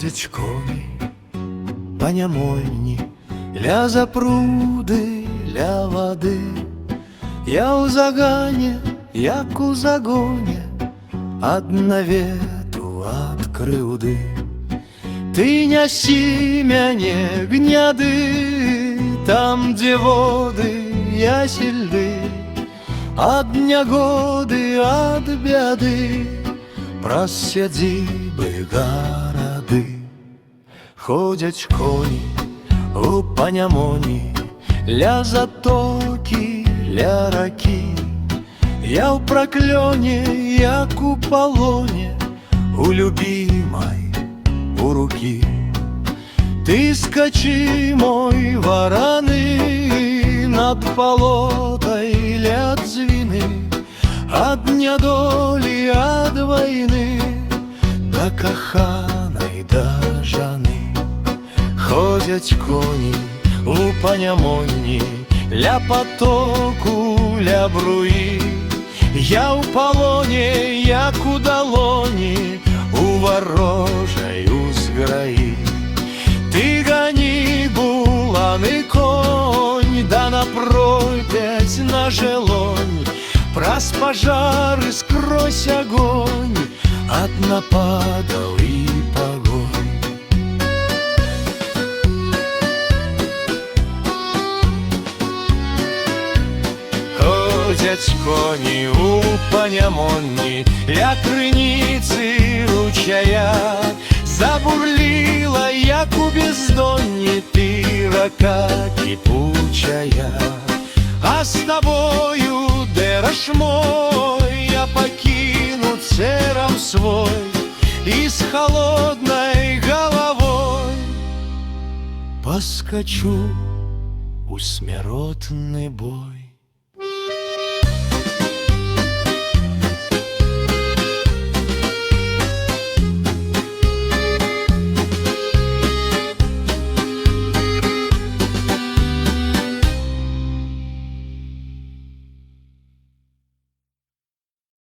Ходять коні по Нямольні, ля запруди, ля води. Я у загане, як у загоне, ад навету, ад крыўды. Ты нясі мяне гняды, там, дзе воды ясельды, ад нягоды, ад бяды, праз сядзібы гарады. Ходять коні у Панямоні, ля затокі, ля ракі. Я ў праклёне, як у палоне, у любімай, у рукі. Ты скачы, мой вараны, над балотай ля дзвіны, ад нядолі, ад вайны, да каханай, да жаны. Ходять коні у Панямоні, ля потоку, ля бруі. Я ў палоне, як у далоні, у варожаю зграі. Ты гони, буланы конь, да напропять на желонь, праз пажары, скрозь огонь, ад нападаў і пагонь. Ходять коні у Панямоні, ля крыніцы ручая. Забурлила, як у бездонні, ты рака кипучая. А с тобою, дэраж мой, я покину церам свой и с холодной головой поскочу у смяротны бой.